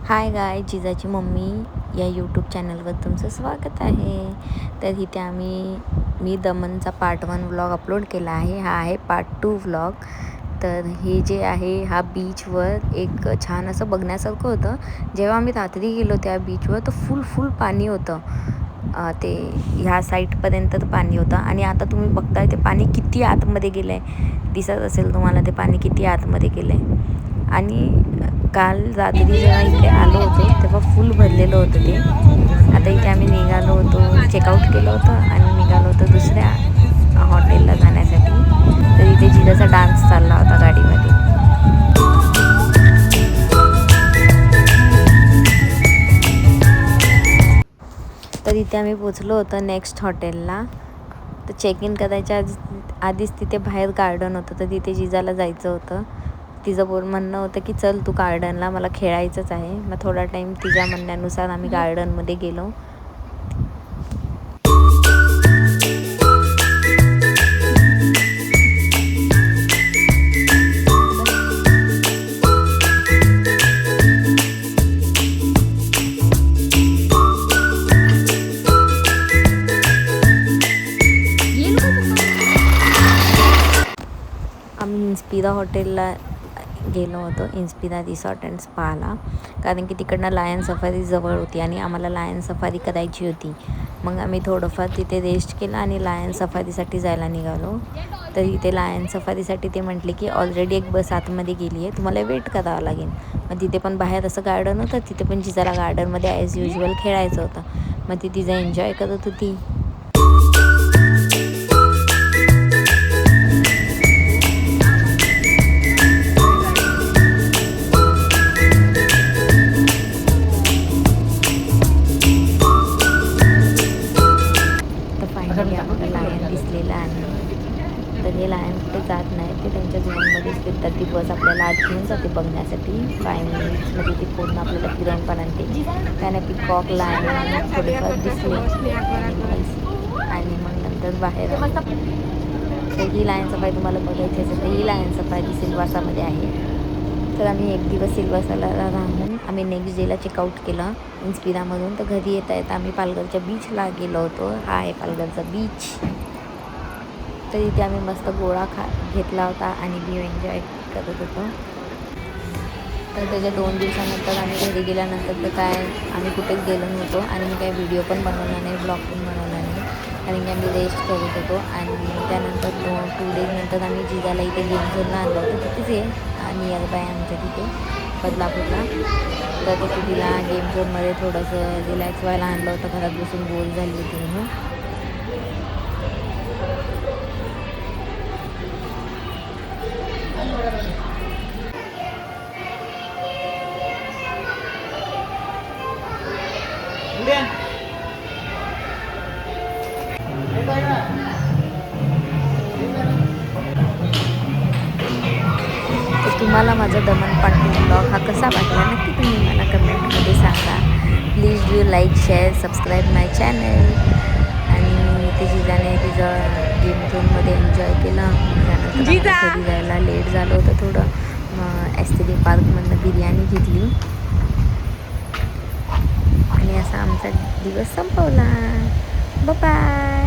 हाय गाय, जिजाची mummy या YouTube चॅनलवर तुमचं स्वागत आहे. तर इथे मी दमनचा पार्ट 1 व्लॉग अपलोड केला आहे. हा आहे पार्ट 2 व्लॉग. तर हे जे आहे हा बीचवर एक छान असं बघण्यासारखं होतं. जेव्हा आम्ही रात्री गेलो त्या बीचवर तर फुल पाणी होतं. ते ह्या साईडपर्यंत पाणी होतं आणि आता तुम्ही बघताय ते पाणी किती आतमध्ये गेलं आहे. दिसत असेल तुम्हाला ते पाणी किती आतमध्ये गेलं आहे. आणि काल रात्री जेव्हा इकडे आलो होतो तेव्हा फुल भरलेलं होतं ते. आता इथे आम्ही निघालो होतो, चेकआउट केलं होतं आणि निघालो होतो दुसऱ्या हॉटेलला जाण्यासाठी. तर इथे जिजाचा डान्स चालला होता गाडीमध्ये. तर इथे आम्ही पोचलो होतो नेक्स्ट हॉटेलला. तर चेक इन करायच्या आधीच तिथे बाहेर गार्डन होतं, तर तिथे जिजाला जायचं होतं. तिचं म्हणणं होतं की चल तू गार्डनला, मला खेळायचंच आहे. मग थोडा टाईम तिच्या म्हणण्यानुसार आम्ही गार्डनमध्ये गेलो. आम्ही इन्स्पिरा हॉटेलला गेलो होतो, इन्स्पिरा रिसॉर्ट अँड स्पाला, कारण की तिकडनं लायन सफारी जवळ होती आणि आम्हाला लायन सफारी करायची होती. मग आम्ही थोडंफार तिथे रेस्ट केला आणि लायन सफारीसाठी जायला निघालो. तर इथे लायन सफारीसाठी ते म्हटले की ऑलरेडी एक बस आतमध्ये गेली आहे, तुम्हाला वेट करावं लागेल. मग तिथे पण बाहेर असं गार्डन होतं, तिथे पण जिजाला गार्डनमध्ये ॲज युजल खेळायचं होतं. मग ती तिचं एन्जॉय करत होती. लायन दिसलेलं आहे. तर हे लायन कुठे जात नाही, ते त्यांच्या झोनमध्येच फिरतात. ती बस आपल्याला आत घेऊन जाते बघण्यासाठी. 5 मिनिट्समध्ये ती पूर्ण आपल्याला फिरवून पण आणते. त्याने पिकॉक, लायन थोडेफार दिसले आणि मग नंतर बाहेर. तर ही लायन सफारी तुम्हाला बघायची असेल तर ही लायन सफारी सिल्वासामध्ये आहे. तर आम्ही एक दिवस सिल्वासाला राहून आम्ही नेक्स्ट डेला चेकआउट केलं इन्स्पिरामधून. तर घरी येता आम्ही पालघरच्या बीचला गेलो होतो. हा आहे पालघरचा बीच. तर इथे आम्ही मस्त गोळा घेतला होता आणि व्ह्यू एन्जॉय करत होतो. तर त्याच्या 2 दिवसानंतर आम्ही घरी गेल्यानंतर तर काय आम्ही कुठेच गेलो नव्हतो आणि मी काही व्हिडिओ पण बनवला नाही, ब्लॉग पण बनवला नाही, कारण की आम्ही रेस्ट करत होतो. आणि त्यानंतर 2 डेज नंतर आम्ही जिजाला इथे गेम झोनला आणलं होतं. तिथेच आहे नियर बाय आमच्या तिथे बदलापूरला. तर तिथे तिला गेम झोनमध्ये थोडंसं रिलॅक्स व्हायला आणलं होतं, घरात बसून बोर झाली होती म्हणून. तर तुम्हाला माझा दमन पार्ट 2 ब्लॉग हा कसा वाटला नक्की तुम्ही मला कमेंटमध्ये सांगा. Please do like, share, subscribe my channel. आणि ते जिजाने तिचं गेम झोनमध्ये एन्जॉय केलं. त्यानंतर घरी जायला लेट झालं होतं थोडं. एस्थेटिक पार्कमधनं बिर्याणी घेतली आणि असा आमचा दिवस संपवला. बाय.